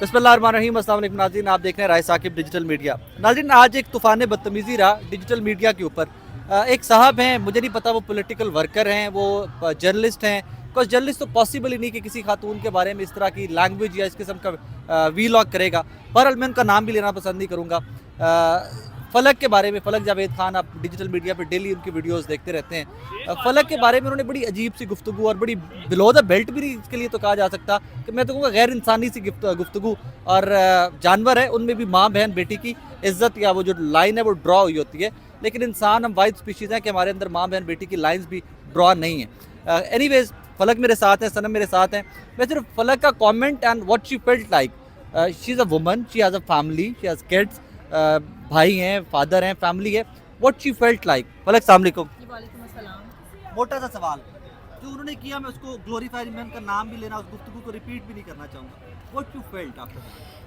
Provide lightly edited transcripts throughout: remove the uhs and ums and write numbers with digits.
बिस्मिल्लाहिर्रहमानिर्रहीम, अस्सलाम वालेकुम नाज़रीन, आप देख रहे हैं राय साकिब डिजिटल मीडिया। नाज़रीन, आज एक तूफ़ान बदतमीज़ी रहा डिजिटल मीडिया के ऊपर। एक साहब हैं, मुझे नहीं पता वो पॉलिटिकल वर्कर हैं, वो जर्नलिस्ट हैं। बिकॉज जर्नलिस्ट तो पॉसिबल ही नहीं कि किसी खातून के बारे में इस तरह की लैंग्वेज या इस किस्म का वीलॉग करेगा। बहरहाल मैं उनका नाम भी लेना पसंद नहीं करूँगा। फ़लक के बारे में, फ़लक जावेद खान, आप डिजिटल मीडिया पे डेली उनकी वीडियोस देखते रहते हैं। फ़लक के बारे में उन्होंने बड़ी अजीब सी गुफ्तगू, और बड़ी बिलो द बेल्ट भी नहीं इसके लिए तो कहा जा सकता कि मैं तो कहूँगा गैर इंसानी सी गुफ्तगू। और जानवर है, उनमें भी माँ बहन बेटी की इज्जत या वो जो लाइन है वो ड्रॉ हुई होती है। लेकिन इंसान, हम वाइड स्पीशीज़ हैं कि हमारे अंदर माँ बहन बेटी की लाइन्स भी ड्रॉ नहीं है। एनीवेज, फ़लक मेरे साथ हैं, सनम मेरे साथ हैं। मैं सिर्फ फ़लक का comment and what she felt like. She is a woman, she has a family, she has kids, भाई हैं, फादर हैं, फैमिली है। What she felt like. Falak, अस्सलाम वालेकुम। वालेकुम अस्सलाम। मोटा सा सवाल जो उन्होंने किया, मैं उसको ग्लोरीफाई, मैं उनका नाम भी लेना, उस गुफ्तगू को रिपीट भी नहीं करना चाहूँगा। What you felt after?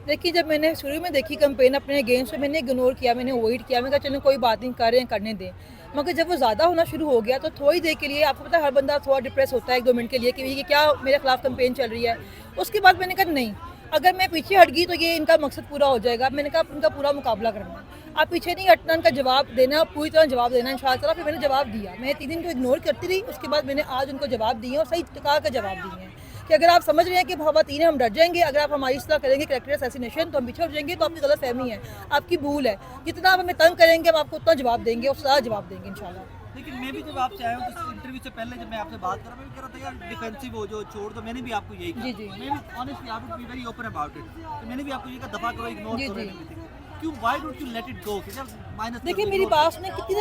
देखिए, जब मैंने शुरू में देखी कैंपेन अपने अगेंस्ट में, मैंने इग्नोर किया, मैंने अवॉइड किया। मैं कहा चलो कोई बात नहीं, कर रहे हैं करने दें। मगर जब वो ज़्यादा होना शुरू हो गया तो थोड़ी देर के लिए, आपको पता है हर बंदा थोड़ा डिप्रेस होता है 1-2 मिनट के लिए कि ये क्या मेरे खिलाफ कैंपेन चल रही है। उसके बाद मैंने कहा नहीं, अगर मैं पीछे हट गई तो ये इनका मकसद पूरा हो जाएगा। मैंने कहा इनका पूरा मुकाबला करना है, आप पीछे नहीं हटना, इनका जवाब देना, पूरी तरह जवाब देना इंशाअल्लाह। फिर मैंने जवाब दिया। मैं 3 दिन को इग्नोर करती रही, उसके बाद मैंने आज उनको जवाब दिए और सही टका का जवाब दिए हैं कि अगर आप समझ रहे हैं कि ख़वातीन हम डर जाएंगे, अगर आप हमारी इस तरह करेंगे कैरेक्टर असैसिनेशन, तो हम पीछे हट जाएंगे, तो आपकी गलत फहमी है, आपकी भूल है। जितना आप हमें तंग करेंगे, हम आपको उतना जवाब देंगे और सारा जवाब देंगे इंशाल्लाह। लेकिन मैं भी जब आपसे आया हूँ तो इंटरव्यू से पहले जब मैं आपसे बात कर रहा, मैं भी कह रहा था यार डिफेंसिव हो जो, छोड़ दो। मैंने भी आपको यही कहा। जी, जी। मैं भी honestly I would be very open about it. तो मैंने भी आपको ये कहा दफा करो, इग्नोर जी, करो जी। everything। क्यों, why don't you let it go? कि यार माइनस देखिए, मेरी बात सुने, कितनी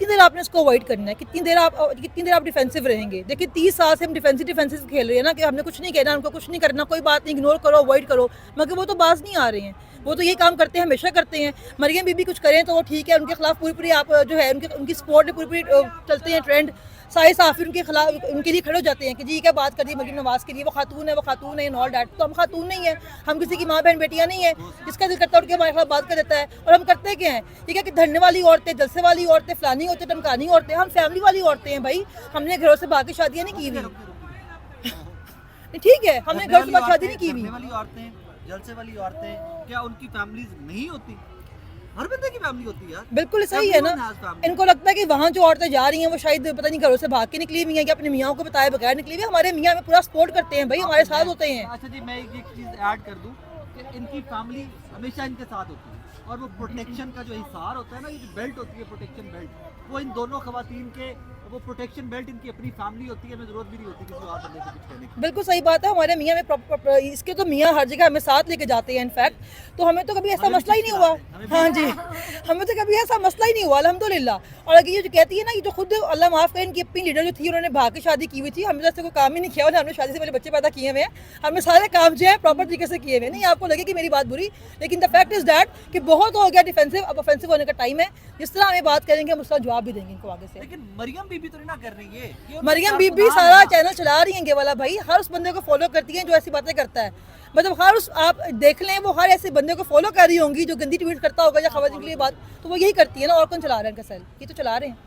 देर आपने इसको अवॉइड करना है, कितनी देर आप डिफेंसिव रहेंगे। देखिए, 30 साल से हम डिफेंसिव खेल रहे हैं ना कि हमने कुछ नहीं कहना, हमको कुछ नहीं करना, कोई बात नहीं, इग्नोर करो, अवॉइड करो। मगर वो तो बाज नहीं आ रहे हैं, वो तो ये काम करते हैं, हमेशा करते हैं। मरियम बीबी कुछ करें तो वो ठीक है, उनके खिलाफ पूरी आप जो है उनकी सपोर्ट में पूरी चलते हैं ट्रेंड। सारे साफी उनके खिलाफ, उनके लिए खड़े हो जाते हैं कि जी क्या बात कर दी मरीम नवाज़ के लिए, वो खातून है, ऑल डैट। तो हम खातून नहीं है, हम किसी की माँ बहन बेटियाँ नहीं है। जिसका दिल करता है उनके हमारे खिलाफ बात कर देता है। और हम करते क्या हैं? ठीक है कि धरने वाली औरतें, जलसे वाली औरतें, फलानी औरतें, टमकानी औरतें, हम फैमिली वाली औरतें हैं भाई। हमने घरों से भाग के शादियाँ नहीं की हुई। ठीक है, हमने घर से भाग शादी नहीं की हुई। वाली औरतें, जलसे वाली औरतें, क्या उनकी फैमिलीज नहीं होती? हर बंदे की फैमिली होती है यार। बिल्कुल सही है ना। इनको लगता है कि वहाँ जो औरतें जा रही हैं वो शायद पता नहीं घरों से भाग के निकली हुई हैं, कि अपने मियाँ को बताए बगैर निकली हुई है। हमारे मियाँ में पूरा सपोर्ट करते हैं भाई, हमारे साथ होते हैं। अच्छा जी, मैं एक चीज़ ऐड कर दूं कि इनकी फैमिली हमेशा इनके साथ होती है, और वो प्रोटेक्शन का जो हिसार होता है ना, ये जो बेल्ट होती है प्रोटेक्शन बेल्ट, वो इन दोनों खवातीन के, वो प्रोटेक्शन बेल्ट इनकी अपनी फैमिली होती है। हमें जरूरत भी नहीं होती किसी और बंदे को कुछ कहने की। बिल्कुल सही बात है। हमारे मियाँ में इसके तो मियाँ हर जगह हमें साथ लेके जाते हैं इनफैक्ट। तो हमें तो कभी ऐसा मसला ही नहीं हुआ। हाँ जी, हमें तो कभी ऐसा मसला ही नहीं हुआ अल्हम्दुलिल्लाह। और अगर ये जो कहती है ना, ये तो खुद अल्लाह माफ़ करे, इनकी अपनी लीडर जो थी उन्होंने भाग के शादी की हुई थी। हमने तो कोई काम ही नहीं किया, हमने शादी से पहले बच्चे पैदा किए हुए हैं। हमने सारे काम जो है प्रॉपर तरीके से किए हुए। नहीं आपको लगे कि मेरी बात बुरी, लेकिन द फैक्ट इज़ दैट कि बहुत हो गया डिफेंसिव, अब ऑफेंसिव होने का टाइम है। जिस तरह हमें बात करेंगे हम उसका जवाब भी देंगे इनको आगे से। लेकिन मरियम बीबी तो नहीं ना कर रही है ये मरियम बीबी सारा चैनल चला रही हैं ये वाला भाई, हर उस बंदे को फॉलो करती हैं जो ऐसी बातें करता है। मतलब हर उस, आप देख लें, वो हर ऐसे बंदे को फॉलो कर रही होंगी जो गंदी ट्वीट करता होगा या खबर के लिए बात, तो वो यही करती है ना। और कौन चला रहा है इनका सेल? ये तो चला रहे हैं।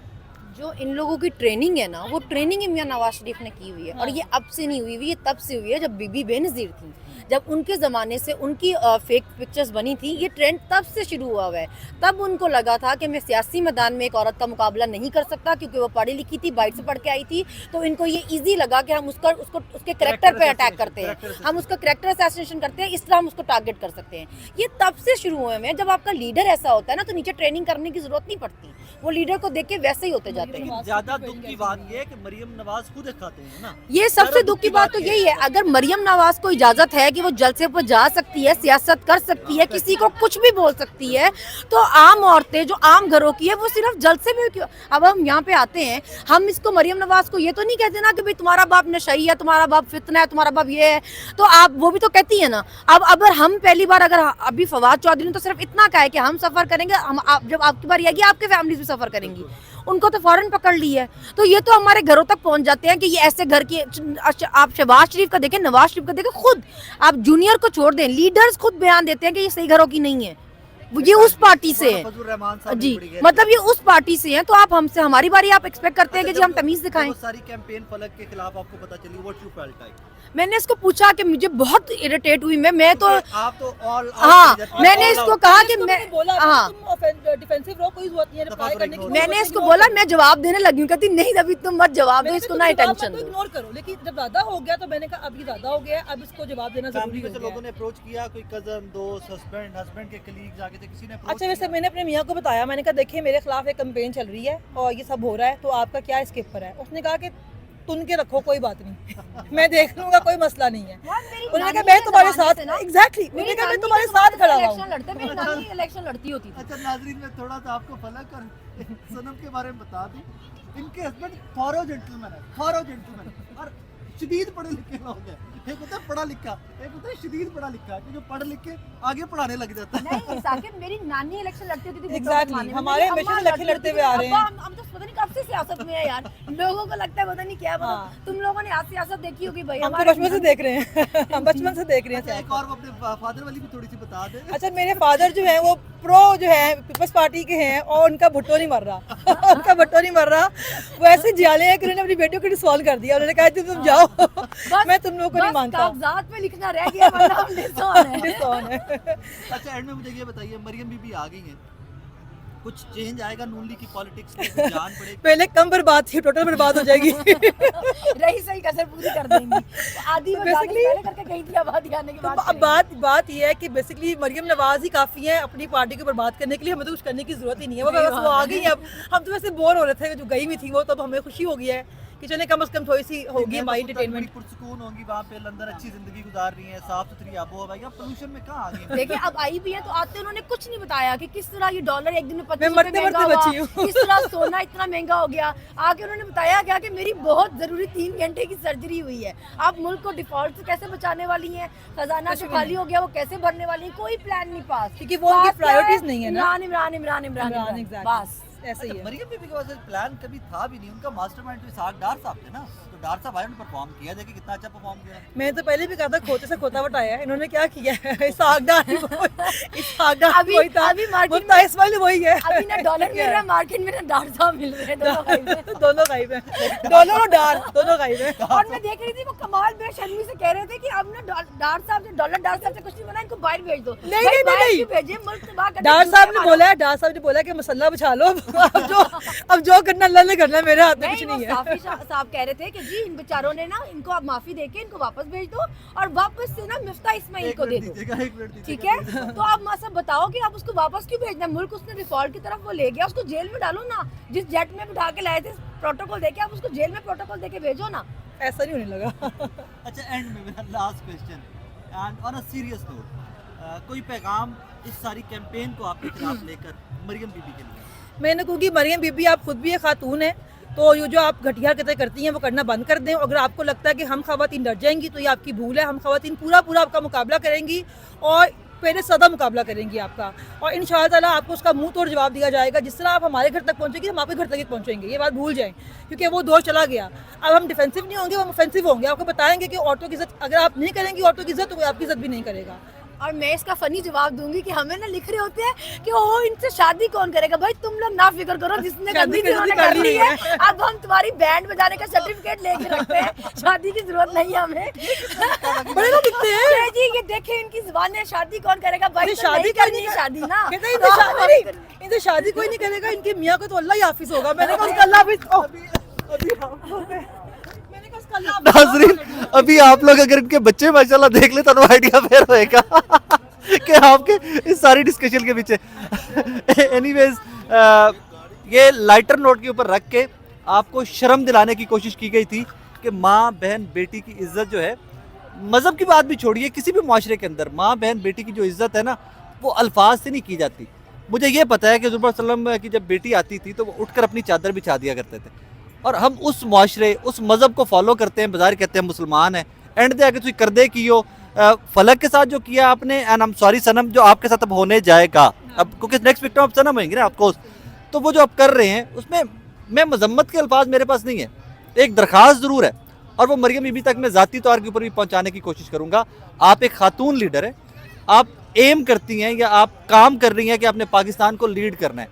जो इन लोगों की ट्रेनिंग है ना, वो ट्रेनिंग मियां नवाज शरीफ ने की हुई है। और ये अब से नहीं हुई, ये तब से हुई है जब बीबी बेनज़ीर थी, जब उनके ज़माने से उनकी फेक पिक्चर्स बनी थी। ये ट्रेंड तब से शुरू हुआ है। तब उनको लगा था कि मैं सियासी मैदान में एक औरत का मुकाबला नहीं कर सकता, क्योंकि वो पढ़ी लिखी थी, बाइट से पढ़ के आई थी। तो इनको ये ईजी लगा कि हम उसके करेक्टर पे अटैक करते हैं, हम उसका करेक्टर असैसिनेशन करते हैं, इस तरह हम उसको टारगेट कर सकते हैं। ये तब से शुरू हुए हैं। जब आपका लीडर ऐसा होता है ना, तो नीचे ट्रेनिंग करने की ज़रूरत नहीं पड़ती, वो लीडर को देख के वैसे ही होते जाते हैं। ज्यादा दुख की बात ये है कि मरियम नवाज खुद एक खातून है ना। ये सबसे दुख की बात तो यही है। अगर मरियम नवाज को इजाजत है कि वो जलसे पर जा सकती है, सियासत कर सकती है, किसी को कुछ भी बोल सकती है, तो आम औरतें जो आम घरों की है वो सिर्फ जलसे में क्यों? अब हम यहाँ पे आते हैं, हम इसको मरियम नवाज को ये तो नहीं कहते ना कि भाई तुम्हारा बाप नशई है, तुम्हारा बाप फितना है, तुम्हारा बाप ये है, तो आप वो भी तो कहती है ना। अब अगर हम पहली बार, अगर अभी फवाद चौधरी ने तो सिर्फ इतना कहा है कि हम सफर करेंगे, जब आपकी बारी आएगी आपके फैमिलीज भी सफर करेंगी, उनको तो फौरन पकड़ ली है। तो ये तो हमारे घरों तक पहुंच जाते हैं कि ये ऐसे घर की। आप शहबाज शरीफ का देखें, नवाज शरीफ का देखें, खुद आप जूनियर को छोड़ दें, लीडर्स खुद बयान देते हैं कि ये सही घरों की नहीं है। ये उस पार्टी से है फजलुर रहमान साहब जी, बड़ी गैर- मतलब ये उस पार्टी से हैं, तो आप हमसे हमारी बारी आप एक्सपेक्ट करते हैं कि जी हम तमीज दिखाएं। वो सारी कैंपेन फलक के खिलाफ आपको पता चली, व्हाट यू फेल्ट लाइक? मैंने इसको पूछा कि मुझे बहुत इरिटेट हुई मैं तो आप तो ऑल हाँ, मैंने इसको कहा कि मैं बोला हाँ, तुम डिफेंसिव रहो, कोई जरूरत नहीं है रिप्लाई करने की। मैंने इसको बोला मैं जवाब देने लगी हूँ, कहती नहीं अभी तुम मत जवाब दो, इसको ना टेंशन दो। इग्नोर करो, लेकिन जब ज्यादा हो गया तो मैंने कहा अब ये ज्यादा हो गया, अब इसको जवाब देना जरूरी फैमिली हो में से गया लोगों ने अप्रोच किया, कोई कजन, दोस्त, हस्बैंड के कलीग्स आगे थे, किसी ने approach अच्छा, वैसे किया? मैंने अपने मियाँ को बताया, मैंने कहा देखिए मेरे खिलाफ एक कैंपेन चल रही है और ये सब हो रहा है, तो आपका क्या इसके ऊपर है? उसने कहा कि तुन के रखो, कोई बात नहीं मैं देख लूंगा, कोई मसला नहीं है। उन्होंने कहा मैं तुम्हारे साथ एग्जैक्टली, मैंने कहा मैं तुम्हारे साथ खड़ा हुआ हूँ। लड़ते मेरी नानी इलेक्शन लड़ती होती थी। अच्छा नाजरीन, मैं थोड़ा सा आपको फलक और सनम के बारे में बता दूं, इनके हस्बैंड थॉरो जेंटलमैन और शदीद पढ़े लिखे लोग हैं। एक होता है पढ़ा लिखा, एक होता है शदीद पढ़ा लिखा, कि जो पढ़ लिख के आगे पढ़ाने लग जाता है। नहीं साकिब, मेरी नानी इलेक्शन लड़ती होती थी Exactly, हमारे हमेशा इलेक्शन लड़ते हुए आ रहे हैं। हम तो पता नहीं कब से सियासत में है यार, लोगों को लगता है पता नहीं क्या, हाँ। तुम लोगों ने आज सियासत देखी होगी भाई, हम तो बचपन से देख रहे हैं हम बचपन से देख रहे हैं अच्छा, एक सियासत। और वो अपने फादर वाली भी थोड़ी सी बता दे। अच्छा, मेरे फादर जो है वो प्रो जो है पीपल्स पार्टी के हैं और उनका भुट्टो नहीं मर रहा उनका भुट्टो नहीं मर रहा, वो ऐसे जियाले हैं कि उन्होंने अपनी बेटियों को डिसॉल्व कर दिया। उन्होंने कहा तुम जाओ मैं तुम लोगों को नहीं बस मानता। कागजात में लिखना रह गया, वरना हम डिसऑन है। डिसऑन है। अच्छा, एंड में मुझे ये बताइए, मरियम बीबी आ गई हैं, कुछ चेंज आएगा नून लीग की पॉलिटिक्स में? कुछ जान पड़ेगी? पहले कम बर्बाद थी, टोटल बर्बाद हो जाएगी रही सही कसर पूरी कर देंगी। आधी तो में गाली basically- पहले करके गई थी, अब आधी आने के तो बाद अब बात ये है कि बेसिकली मरियम नवाज ही काफी है अपनी पार्टी को बर्बाद करने के लिए, हमें तो कुछ करने की जरूरत ही नहीं है। वो बस वो आ गई है। अब हम तो वैसे बोर हो रहे थे, जो गई हुई थी वो, तो अब हमें खुशी हो गई है कि चले कम से कम थोड़ी सी होगी हमारी एंटरटेनमेंट। पुरसुकून होंगी वहाँ पे, लंदन अच्छी जिंदगी गुजार रही है, साफ सुथरी आबो हवा, या पोल्यूशन में कहाँ आ गई हैं? देखिए अब आई भी है तो आते उन्होंने कुछ नहीं बताया कि किस तरह ये डॉलर एक दिन में 25 मैं रुपए मरते महंगा मरते हुआ, बची हूँ। किस तरह सोना इतना महंगा हो गया। आके उन्होंने बताया क्या कि मेरी बहुत जरूरी 3 घंटे की सर्जरी हुई है। आप मुल्क को डिफॉल्ट से कैसे बचाने वाली हैं, खजाना जो खाली हो गया वो कैसे भरने वाली है, कोई प्लान नहीं पास, क्योंकि वो उनकी पास क्या है? प्रायोरिटीज नहीं है ना। इमरान इमरान इमरान इमरान इमरान, इमरान, exactly। बस ऐसे ही अच्छा, है। मरियम बीबी के पास प्लान कभी था भी नहीं, उनका मास्टरमाइंड तो इसहाक डार साहब थे ना, तो डार साहब आए, उन्होंने परफॉर्म किया, देखिए कितना अच्छा परफॉर्म किया। मैंने तो पहले भी कहा था खोते से खोता बटाया है, इन्होंने क्या किया है इसहाकडार अभी- अभी market में- इस्माइल वही है। अभी ना डॉलर मिल रहा है मार्केट में, ना डार साहब मिल रहे हैं, दोनों गायब हैं। दोनों गायब हैं, डॉलर और डार दोनों गायब हैं। और मैं देख रही थी वो कमाल बेशर्मी से कह रहे थे कि अब ना डार साहब से डॉलर डार साहब से कुछ नहीं बना, इनको बाहर भेज दो। नहीं, भाई नहीं, बाहर नहीं। क्यों भेजे, मुल्क तबाह करने डार के साहब लिए ने बोला है, डार साहब ने बोला कि मसल्ला बिछा लो, अब जो करना अल्लाह ने करना, मेरे हाथ में कुछ नहीं, वो नहीं है। साफी साहब कह रहे थे कि जी इन बेचारों ने ना इनको आप माफी देके इनको वापस भेज दो और वापस से ना मिफ्ता इस्माइल को दे दो, एक मिनट दीजिएगा, ठीक है। तो आप मासा बताओ कि आप उसको वापस क्यों भेजना है, मुल्क उसने डिफॉल्ट की तरफ वो ले गया, उसको जेल में डालो ना, जिस जेट में बिठा के लाए थे प्रोटोकॉल देके, आप उसको जेल में प्रोटोकॉल देके भेजो ना। ऐसा नहीं होने लगा। अच्छा, एंड में मेरा last question, and on a serious note, कोई पैगाम इस सारी कैंपेन को आपके खिलाफ लेकर मरियम बीबी के लिए? मैंने क्योंकि मरियम बीबी आप खुद भी एक खातून है, तो ये जो आप घटिया हरकतें करती हैं वो करना बंद कर दें। अगर आपको लगता है कि हम खवातीन डर जाएंगी तो ये आपकी भूल है। हम खवातीन पूरा आपका मुकाबला करेंगी और पहले सदा मुकाबला करेंगी आपका, और इंशाअल्लाह ताला आपको उसका मुंह तोड़ जवाब दिया जाएगा। जिस तरह आप हमारे घर तक पहुंचेंगे हम आपके घर तक ही पहुंचेंगे, ये बात भूल जाएं, क्योंकि वो दौर चला गया। अब हम डिफेंसिव नहीं होंगे, हम ऑफेंसिव होंगे। आपको बताएंगे कि औरतों की इज्जत अगर आप नहीं करेंगी औरतों की इज्जत, तो कोई आपकी इज्जत भी नहीं करेगा। और मैं इसका फनी जवाब दूंगी कि हमें ना लिख रहे होते हैं कि ओ इनसे शादी कौन करेगा। भाई तुम लोग ना फिक्र करो, जिसने करनी थी उन्होंने कर ली है। अब हम तुम्हारी बैंड बजाने का सर्टिफिकेट लेके रखते हैं, शादी की जरूरत नहीं है हमें। बड़े लोग दिखते हैं जी ये देखे इनकी जुबान है, शादी कौन करेगा भाई, इनसे तो शादी नहीं करनी करनी शादी ना, कहते हैं इनसे शादी कोई नहीं करेगा, इनके मियाँ को तो अल्लाह ही हाफिज होगा। मैंने कहा उसका अल्लाह हाफिज। मैंने कहा उसका अल्लाह हाफिज। नाजरीन, अभी आप लोग अगर इनके बच्चे माशाल्लाह देख ले तो आइडिया फेर होएगा कि आपके इस सारी डिस्कशन के पीछे। एनीवेज, ये लाइटर नोट के ऊपर रख के आपको शर्म दिलाने की कोशिश की गई थी कि माँ बहन बेटी की इज्जत जो है, मज़हब की बात भी छोड़िए, किसी भी माशरे के अंदर माँ बहन बेटी की जो इज्जत है ना, वो अल्फाज से नहीं की जाती। मुझे ये पता है कि हुज़ूर सल्लल्लाहु की जब बेटी आती थी तो वो उठकर अपनी चादर बिछा दिया करते थे, और हम उस माशरे उस मज़हब को फॉलो करते हैं, बाजार कहते हैं मुसलमान हैं। एंड दे आके तुम कर दे की हो फलक के साथ जो किया आपने, एंड आई एम सॉरी सनम, जो आपके साथ अब होने जाएगा, अब क्योंकि नेक्स्ट विक्टिम अब सनम होंगे ना ऑफकोर्स, तो वो जो आप कर रहे हैं उसमें मैं मजम्मत के अल्फाज मेरे पास नहीं है, एक दरख्वास्त ज़रूर है, और वो मरियम बीबी तक मैं ज़ाती तौर के ऊपर भी पहुँचाने की कोशिश करूँगा। आप एक खातून लीडर है, आप एम करती हैं या आप काम कर रही हैं कि आपने पाकिस्तान को लीड करना है,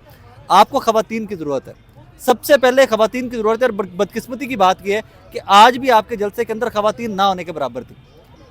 आपको खवातीन की ज़रूरत है। सबसे पहले खवातीन की ज़रूरत है। और बदकिस्मती की बात यह है कि आज भी आपके जलसे के अंदर खवातीन ना होने के बराबर थी।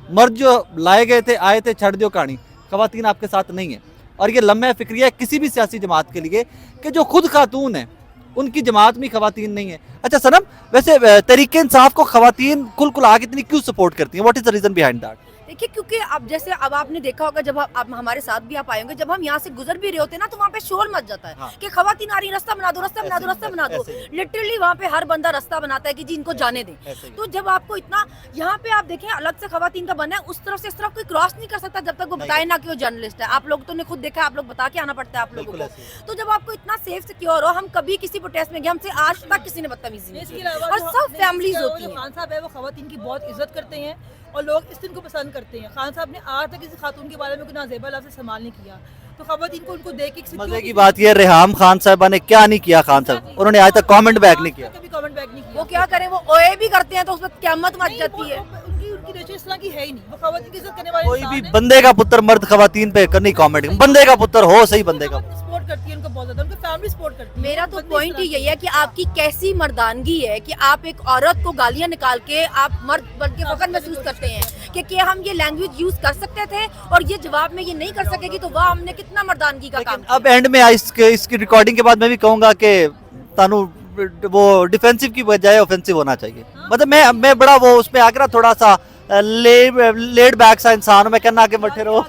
मर्द जो लाए गए थे, आए थे, छड़ दो कहानी, खवातीन आपके साथ नहीं है। और ये लम्हा फिक्रिया है किसी भी सियासी जमात के लिए कि जो खुद खातून है उनकी जमात में खवातीन नहीं है। अच्छा सनम, वैसे तहरीक इंसाफ को खवातीन कुल कुल आके इतनी क्यों सपोर्ट करती हैं? What is the reason behind that? देखिए, क्योंकि अब जैसे अब आपने देखा होगा, जब आप हमारे साथ भी आप आए होंगे, जब हम यहाँ से गुजर भी रहे होते हैं ना, तो वहाँ पे शोर मच जाता है हाँ। कि खवातीन आ रही, रास्ता बना दो, रास्ता बना दो, रास्ता बना दो। लिटरली वहाँ पे हर बंदा रास्ता बनाता है कि जी इनको जाने दें। तो जब आपको इतना यहाँ पे आप देखें अलग से खवातीन का बना है, उस तरफ से इस तरफ कोई क्रॉस नहीं कर सकता जब तक वो बताए ना कि वो जर्नलिस्ट है। आप लोग तो ने खुद देखा, आप लोग बता के आना पड़ता है आप लोगों को। तो जब आपको इतना सेफ सिक्योर हो, हम कभी किसी प्रोटेस्ट में गए, हमसे आज तक किसी ने बदतमीजी नहीं की। और सब फैमिलीज होती हैं। खान साहब है वो खवातीन की बहुत इज्जत करते हैं और लोग इस दिन को पसंद करते हैं। खान साहब ने आज तक किसी खातून के बारे में कोई नाज़ेबा लफ्ज़ इस्तेमाल नहीं किया। तो खवातीन को उनको देख के मजे की बात यह, रेहाम खान साहबा ने क्या नहीं किया? खान साहब उन्होंने आज तक कमेंट बैक नहीं किया। कभी कमेंट बैक नहीं किया। वो क्या करें, वो ओए भी करते हैं तो उसमें क़यामत मच जाती है। उनकी नेचर इस तरह की है ही नहीं। वो खवातीन की इज्जत करने वाले कोई इंसान भी हैं। बंदे का पुत्र मर्द खवातीन पे करनी कमेंट, बंदे का पुत्र हो सही, बंदे का। सपोर्ट करती है उनको बहुत ज्यादा, उनकी फैमिली सपोर्ट करती है। मेरा तो बंदे पॉइंट इस ही यही है कि आपकी कैसी मर्दानगी है कि आप एक औरत को गालियां निकाल के आप मर्द बन के फख्र महसूस करते हैं कि क्या हम ये लैंग्वेज यूज कर सकते थे और ये जवाब में ये नहीं कर सकेगी, तो वाह हमने कितना मर्दानगी का काम लेकिन अब एंड में इसकी रिकॉर्डिंग के बाद मैं भी कहूंगा कि तानू वो डिफेंसिव की बजाय ऑफेंसिव होना चाहिए। मतलब मैं बड़ा वो उसमें आकर थोड़ा सा लेड बैक सा इंसान हूं। मैं कहना आगे बैठे रहो।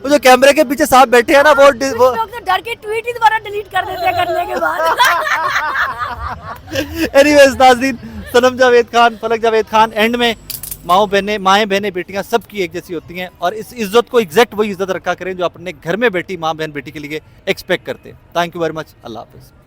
वो जो कैमरे के पीछे साहब बैठे हैं ना, वो कुछ लोग तो डर के ट्वीट ही दोबारा डिलीट कर देते हैं करने के बाद। एनीवेज नाज़रीन, सनम जावेद खान, फलक जावेद खान, एंड में माएँ बहनें बेटियां सबकी एक जैसी होती हैं और इस इज्जत को एग्जैक्ट वही इज्जत रखा करें जो अपने घर में बेटी माँ बहन बेटी के लिए एक्सपेक्ट करते हैं। Thank you very much. अल्लाह हाफिज़।